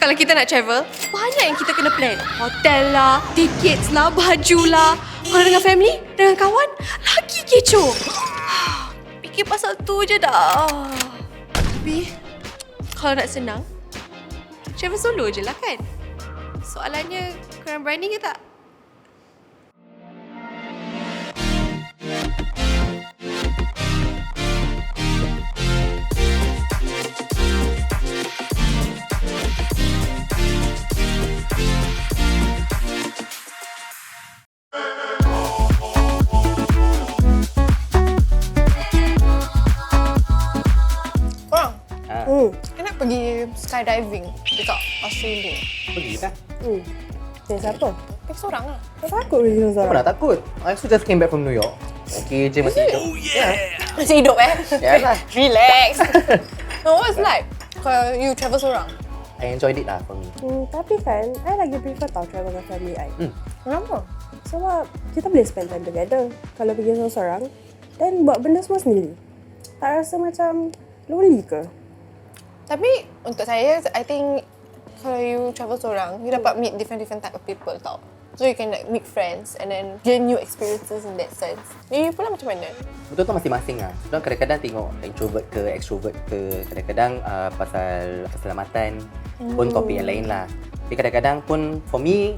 kalau kita nak travel, banyak yang kita kena plan. Hotel lah, tickets lah, baju lah. Kalau dengan family, dengan kawan, lagi kecoh. Fikir pasal tu je dah. Tapi, kalau nak senang, travel solo je lah kan? Soalannya, korang berani ke tak? Nak pergi skydiving dekat Australia. Pergi kan? Dengan siapa? Pergi seorang lah. Takut pergi Apa seorang. nak takut? I also just came back from New York. Okay je masih hidup. Masih hidup Ya lah. Relax. No, what's like kalau you travel seorang? I enjoyed it lah for me. Tapi kan, I lagi prefer tau travel dengan family I. Kenapa? Sebab kita boleh spend time together. Kalau pergi seorang-seorang, then buat benda semua sendiri. Tak rasa macam lonely ke? Tapi untuk saya, I think kalau you travel seorang, you dapat meet different type of people tau. So you can like meet friends and then gain new experiences in that sense. You pula macam mana? Betul tu masing-masing lah. Sebab kadang-kadang tengok introvert ke extrovert ke, kadang-kadang pasal keselamatan pun topik yang lain lah. Tapi kadang-kadang pun for me,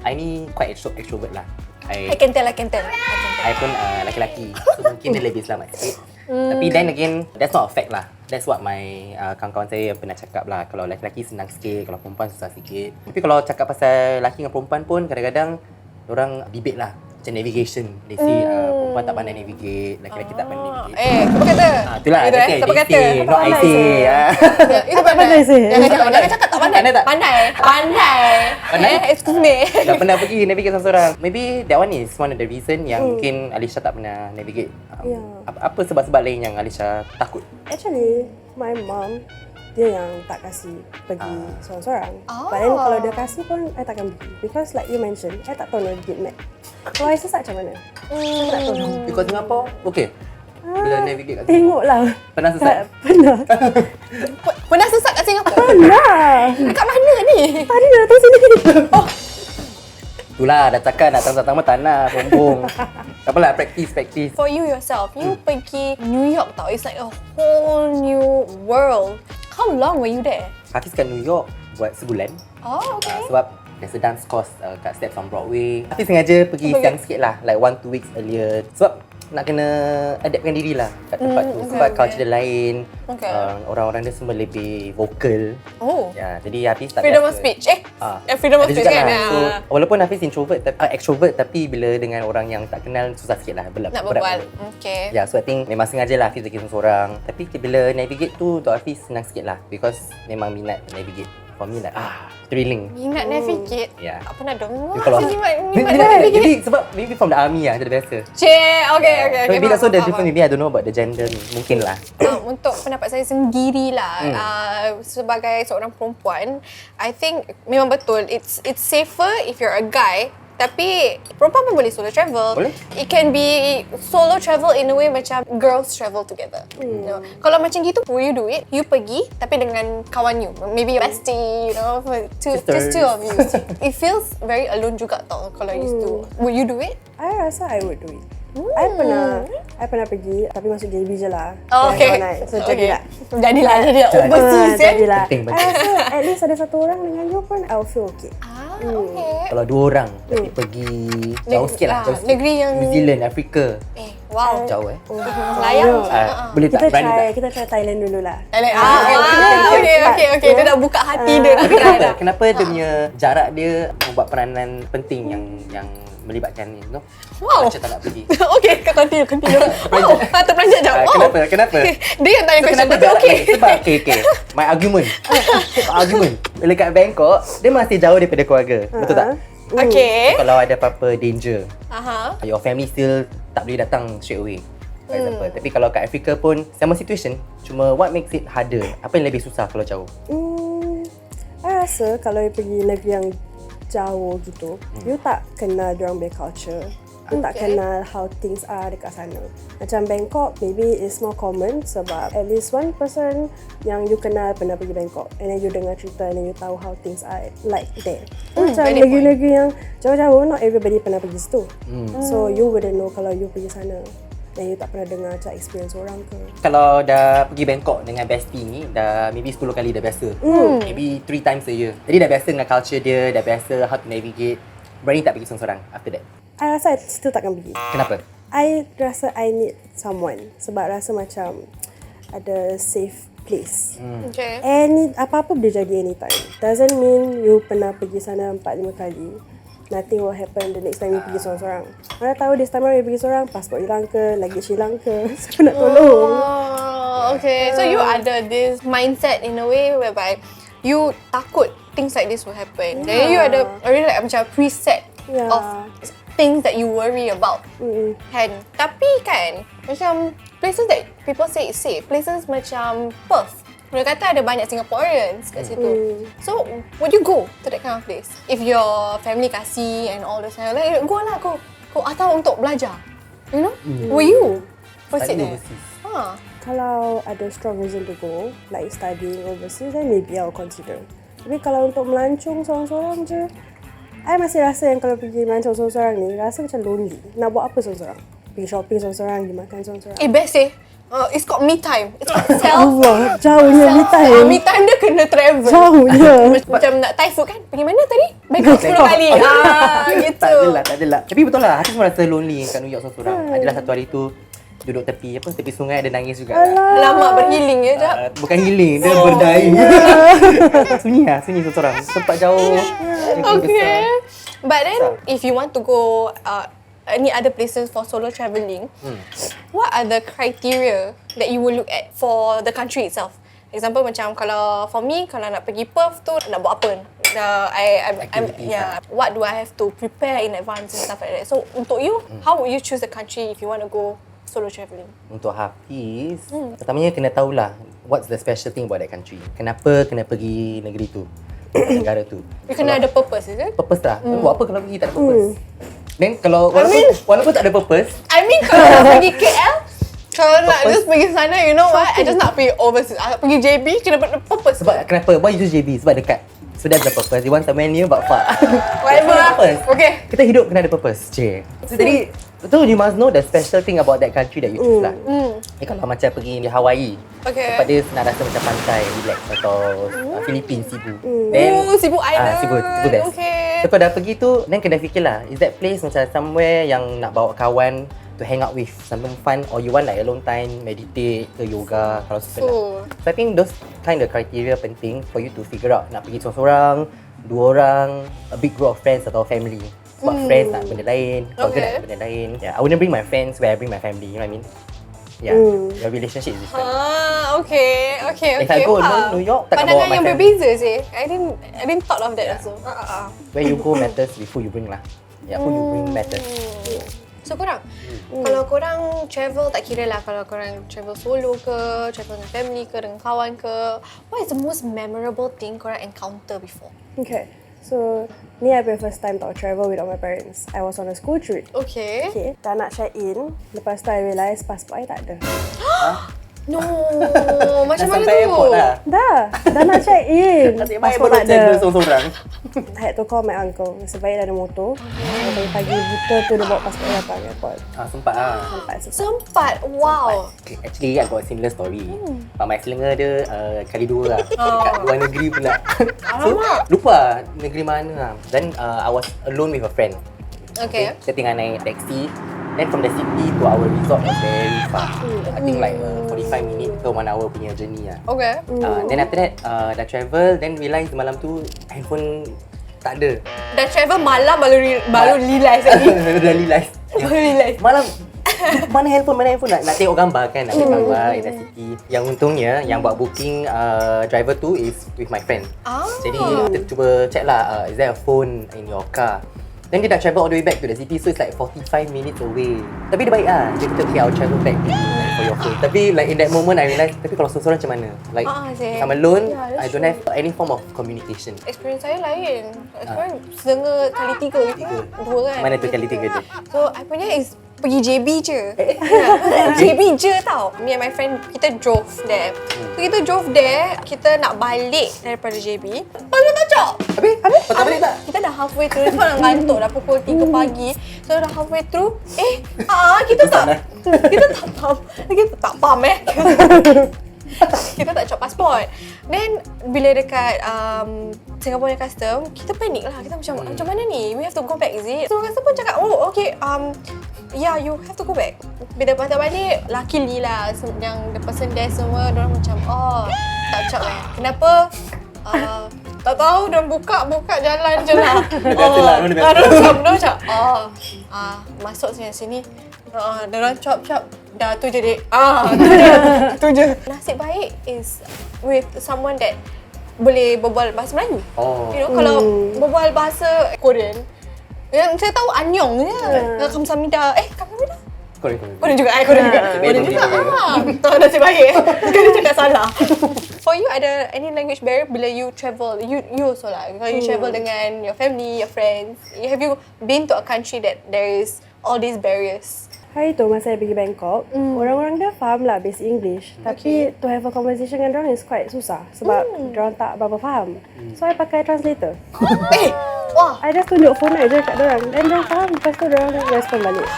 I ni quite extrovert lah. I can tell. I pun laki-laki, so mungkin dia lebih selamat sikit. Tapi then again, that's not a fact lah. That's what my kawan-kawan saya pernah cakap lah. Kalau lelaki senang sikit, kalau perempuan susah sikit. Tapi kalau cakap pasal lelaki dengan perempuan pun, kadang-kadang orang debate lah. Macam navigation. They say perempuan tak pandai navigate, lelaki-lelaki tak pandai navigate. Siapa kata? Itulah, Itu that's siapa it. kata? They say, not I say. Itu Tak pandai sih. Jangan cakap tak pandai. Pandai tak? Pandai. Excuse me. Dah pernah pergi navigate seorang-seorang. Maybe that one is one of the reason yang mungkin Alisha tak pernah navigate. Apa sebab-sebab lain yang Alisha takut? Actually, my mom, dia yang tak kasih pergi seorang-seorang. But then kalau dia kasih pun, I takkan pergi. Because like you mentioned, I tak tahu navigate map. Kalau I sesak macam mana? I tak tahu. Because Singapore, okay. Bila navigate kat Singapore. Tengoklah. Pernah sesat? Pernah. Pernah sesat kat Singapura? Pernah. Kat mana ni? Tadi dah datang sini. Itulah, dah cakap nak tang-tang tanah, sombong. Tak apalah, practice. For you yourself, you pergi New York tau. It's like a whole new world. How long were you there? Hafiz kat New York buat sebulan. Oh, okay. Sebab there's a dance course kat Steps on Broadway. Hafiz sengaja pergi siang sikit lah, like 1-2 weeks earlier. Sebab nak kena adaptkan diri lah kat tempat tu. Sebab culture dia lain. Orang-orang dia semua lebih vocal. Oh. Ya, jadi Hafiz tak Freedom of biasa. speech. Freedom of Ada speech juga kan? lah. So, walaupun Hafiz extrovert tapi bila dengan orang yang tak kenal susah sikit lah. Nak berbual. Okay. Ya, so I think memang sengaja lah Hafiz pergi seorang. Tapi bila navigate tu untuk Hafiz senang sikit lah. Because memang minat navigate. For me like, thrilling. Minat navigate? Ya. Tak pernah dengar. Kalau Minat navigate. jadi sebab maybe from the army lah, jadi biasa. Okay. Maybe that's so the difference. Maybe I don't know about the gender ni. Mungkin lah. Untuk pendapat saya sendirilah, sebagai seorang perempuan, I think memang betul it's safer if you're a guy. Tapi perempuan pun boleh solo travel. Boleh. It can be solo travel in a way macam girls travel together. You know? Kalau macam gitu, will you do it? You pergi tapi dengan kawan you. Maybe your bestie, you know, just two of you. It feels very alone juga tau kalau you do. Will you do it? I rasa I would do it. I pernah pergi tapi masuk JB je lah. Oh, okay. So jadilah. Jadilah overseas kan? Jadilah. Penting. I rasa at least ada satu orang dengan you pun I'll feel okay. Okay. Kalau 2 orang tapi pergi jauh sikit lah. Jauh sikit. Negeri yang New Zealand, Afrika. Wow. Jauh Layang. Boleh tak? Berani tak? Kita try Thailand dulu lah. Okay. Dia dah buka hati dia. Kenapa dia punya jarak dia membuat peranan penting yang melibatkan ni, no? Wow. Macam tak nak pergi. Okay, continue. Wow, terperanjat jap. Kenapa? Dia yang tanya question tapi jarak okay. ni? Sebab okay. My argument. Bila kat Bangkok, dia masih jauh daripada keluarga. Betul tak? Okay. Kalau ada apa-apa danger, Aha. your family still tak boleh datang straight away. For example. Tapi kalau kat Afrika pun sama situation, cuma what makes it harder? Apa yang lebih susah kalau jauh? I rasa kalau you pergi negeri yang jauh gitu, you tak kenal diorang punya culture. Tak kenal how things are dekat sana. Macam Bangkok, maybe it's more common sebab at least one person yang you kenal pernah pergi Bangkok. And then you dengar cerita and then you tahu how things are like there. Macam valid negeri-negeri yang jauh-jauh, not everybody pernah pergi situ. So you wouldn't know kalau you pergi sana. Dan you tak pernah dengar macam experience orang ke. Kalau dah pergi Bangkok dengan bestie ni, dah maybe 10 kali dah biasa. Maybe 3 times a year. Jadi dah biasa dengan culture dia, dah biasa how to navigate. Berani tak pergi seorang-seorang after that? I rasa I still takkan pergi. Kenapa? I rasa I need someone sebab rasa macam ada safe place. Okay. Apa-apa boleh jadi anytime. Doesn't mean you pernah pergi sana 4-5 kali. Nothing will happen the next time you pergi seorang-seorang. Mana tahu this time you pergi seorang, pasport hilang ke, luggage hilang ke, siapa nak tolong? Oh, okay. So you ada this mindset in a way whereby you takut things like this will happen. Then you ada already like macam preset of things that you worry about. Kan? Tapi kan, macam places that people say is safe, places macam Perth. Mereka kata ada banyak Singaporeans kat situ. So, would you go to that kind of place? If your family kasih and all this, like, go lah, go. Atau untuk belajar. You know? Will you proceed there? Overseas. Kalau ada strong reason to go, like studying overseas, then maybe I'll consider. Tapi kalau untuk melancong seorang-seorang je, I masih rasa yang kalau pergi melancong seorang-seorang ni, rasa macam lonely. Nak buat apa seorang-seorang? Pergi shopping seorang-seorang, pergi makan seorang-seorang. Best it's called me time. It's called self. Allah, jauhnya me time. Me time dia kena travel. Jauhnya. Macam nak Thai food kan? Pergi mana tadi? Bangkok 10 kali. Gitu. Tak adalah. Tapi betul lah, aku semua rasa lonely kat New York seorang-seorang. Adalah satu hari tu, duduk tepi sungai ada nangis juga. Lama berhealing ya, Jap. Bukan healing, dia berdaya. sunyi seorang-seorang. Tempat jauh. Okay. But then, if you want to go any other places for solo travelling, what are the criteria that you will look at for the country itself? Example macam kalau for me, kalau nak pergi Perth tu nak buat apa? What do I have to prepare in advance and stuff like that? So untuk you, how would you choose the country if you want to go solo travelling? Untuk Hafiz, pertamanya kena tahulah what's the special thing about that country. Kenapa kena pergi negeri tu, negara tu. You kena ada purpose, is it? Purpose lah. Buat apa kalau pergi tak ada purpose? Then kalau walaupun tak ada purpose, I mean kalau nak pergi KL, kalau nak just pergi sana, you know what? I just nak pergi overseas. Pergi JB, kena ada purpose. sebab kenapa? Why you choose JB? Sebab dekat. So that's the purpose. You want somewhere near but far. Whatever lah. Purpose. Okay. Kita hidup kena ada purpose. So jadi, betul, you must know the special thing about that country that you choose lah. Kalau macam pergi di Hawaii, Okay. tempat dia nak rasa macam pantai, relax, atau Philippines, Cebu. Then Cebu Island. Cebu best. Okay. So kalau dah pergi tu, then kena fikir lah, is that place macam somewhere yang nak bawa kawan to hang out with, something fun, or you want like alone time, meditate ke yoga, kalau suka nak. So I think those kind of criteria penting for you to figure out nak pergi seorang-seorang, 2 orang, a big group of friends atau family. Sebab friends nak benda lain, keluarga nak benda lain. Yeah, I wouldn't bring my friends where I bring my family, you know what I mean? Yeah, your relationship is different. Okay. If I go New York, tak Pandangan bawa my yang family. berbeza sih. I didn't thought of that also. Where you go matters with who you bring lah. Yeah, who you bring matters. So korang, kalau korang travel, tak kira lah kalau korang travel solo ke, travel dengan family ke, dengan kawan ke, what is the most memorable thing korang encounter before? Okay. So, ni I punya first time tau travel without my parents. I was on a school trip. Okay. Okay, dah nak check in. Lepas tu I realise passport I tak ada. No, macam mana sampai tu? airport lah. Dah nak check in. Passport tak ada. Seorang-seorang. I had to call my uncle. Nasib baik dia ada motor. Pagi-pagi buta tu dia bawa passport datang airport. Sempat lah. Sempat, wow. Actually, I got a similar story. Pak Mai Selenge dia kali 2 lah. Kat luar negeri pula. So, lupa negeri mana lah. Then, I was alone with a friend. Okay. Kita tengah naik taxi. Then from the city to our resort was very far. I think like 45 minit ke 1 hour punya journey lah. Okay. Then after that, dah travel. Then realize malam tu handphone tak ada. Dah travel malam baru realize lagi. Dah realize. Baru realize. Malam mana handphone nak tengok gambar kan, nak tengok gambar in the city. Yang untungnya yang buat booking driver tu is with my friend. Jadi kita cuba check lah, is there a phone in your car? Then dia dah travel all the way back to the city, so it's like 45 minutes away. Tapi dia baik lah, dia kata okay, I'll travel back like 45 your phone. Tapi like in that moment I realise, tapi kalau seorang macam mana? Like seh. I'm alone, Yeah, that's I don't have any form of communication. Experience saya lain. Experience setengah kali 3 Tiga. 2 kan. Mana tu kali 3 tu? So I punya is pergi JB je. JB je tau. Me and my friend kita drove there. So kita drove there, kita nak balik daripada JB. Lepas tu tak cok. Habis? Kau tak balik tak? Kita dah halfway through. Sebab dah ngantuk dah pukul 3 pagi. So dah halfway through. Kita tak pump. Kita tak pump kita tak cop pasport. Then bila dekat Singapore punya custom, kita panik lah. Kita macam mana ni? We have to go back, is it? So custom pun cakap, oh okay, yeah, you have to go back. Bila patah balik, luckily lah yang the person there semua, diorang macam, tak cop Kenapa? Tak tahu, diorang buka jalan je lah. Diorang macam, masuk sini. Diorang chop. Dah tu je dek. Tu je. Nasib baik is with someone that boleh berbual bahasa Melayu. You know, kalau berbual bahasa Korean, yang saya tahu Annyeong je. Kamsahamnida. Kamsahamnida? Korean juga. Korean juga. Nasib baik. Dia cakap salah. For you, ada any language barrier bila you travel? You also lah. Kalau you travel dengan your family, your friends, have you been to a country that there is all these barriers? Hari tu masa saya pergi Bangkok, orang-orang dia faham lah basic English. Tapi to have a conversation dengan orang is quite susah sebab orang tak berapa faham. So I pakai translator. Wah. I just tunjuk phone je kat orang dan orang faham. Lepas tu orang respon balik.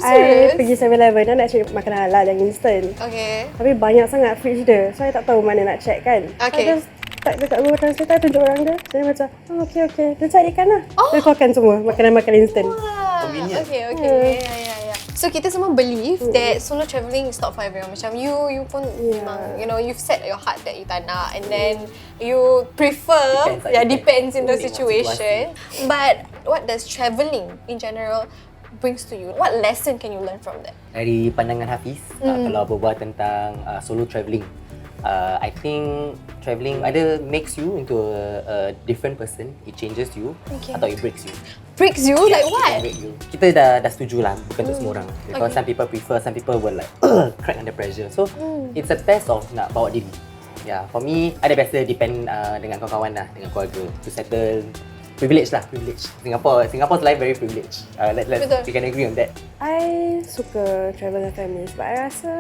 Serious? I pergi 7-Eleven dan nak cari makanan halal yang instant. Okay. Tapi banyak sangat fridge dia. So I tak tahu mana nak check kan. Okay. So I just type dekat Google Translator, tunjuk orang dia. Jadi macam, okay. Dia carikan lah. Dia keluarkan semua makanan-makanan instant. Convenient. Okay. Yeah. So kita semua believe that solo travelling is not for everyone. Macam you pun memang, you know, you've set your heart that you tak nak, and then you prefer, depends in the situation. But what does travelling in general brings to you? What lesson can you learn from that? Dari pandangan Hafiz, kalau berbual tentang solo travelling, I think travelling either makes you into a different person, it changes you, atau it breaks you. Breaks you? Like what? Break you. Kita dah setuju lah, bukan untuk semua orang. Because some people prefer, some people will like crack under pressure. So it's a test of nak bawa diri. Yeah, for me, ada biasa depend dengan kawan-kawan lah, dengan keluarga to settle. Privilege. Singapore's life very privileged. We can agree on that. I suka travel dengan family sebab I rasa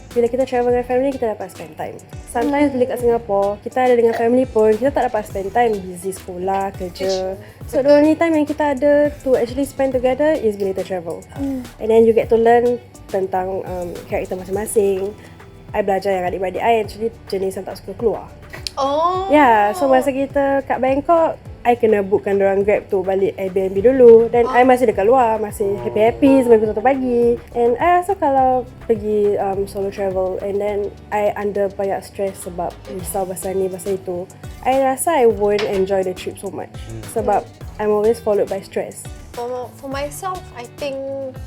bila kita travel dengan family, kita dapat spend time. Sometimes bila kat Singapore, kita ada dengan family pun, kita tak dapat spend time, busy sekolah, kerja. So the only time yang kita ada to actually spend together is bila kita travel. And then you get to learn tentang karakter masing-masing. I belajar yang adik-beradik I actually jenis yang tak suka keluar. So masa kita kat Bangkok, I kena bookkan dorang Grab tu balik Airbnb dulu. Dan I masih dekat luar, masih happy-happy sampai pukul 1 pagi. And I rasa kalau pergi solo travel and then I under banyak stress sebab risau pasal ni, pasal itu, I rasa I won't enjoy the trip so much. Sebab I'm always followed by stress. For myself, I think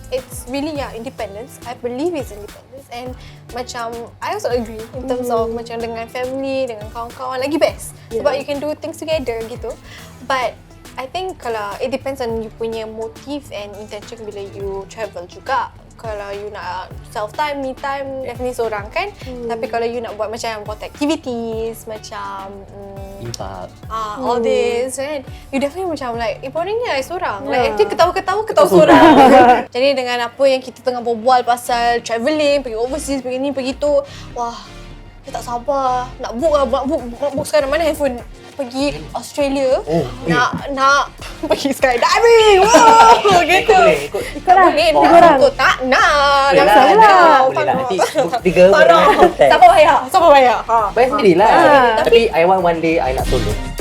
it's really independence. I believe it's independence, and macam I also agree in terms of macam dengan family, dengan kawan-kawan lagi best. Sebab you can do things together gitu. But I think kalau it depends on you punya motive and intention bila you travel juga. Kalau you nak self time, me time, definitely seorang kan. Tapi kalau you nak buat macam water activities, macam Impak. all this kan, you definitely macam like boringnya seorang. Like actually ketawa seorang. Jadi dengan apa yang kita tengah berbual pasal travelling, pergi overseas, pergi ni, pergi tu, wah, saya tak sabar nak book sekarang. Mana handphone? Pergi Australia, nak pergi skydiving. Wow, gitu. Ikutlah, Boleh, 3 orang. tak nak. Boleh Langsung lah. Boleh lah. Nanti 3 orang. Siapa bayar? Bayar sendirilah. Tapi I want one day I nak solo.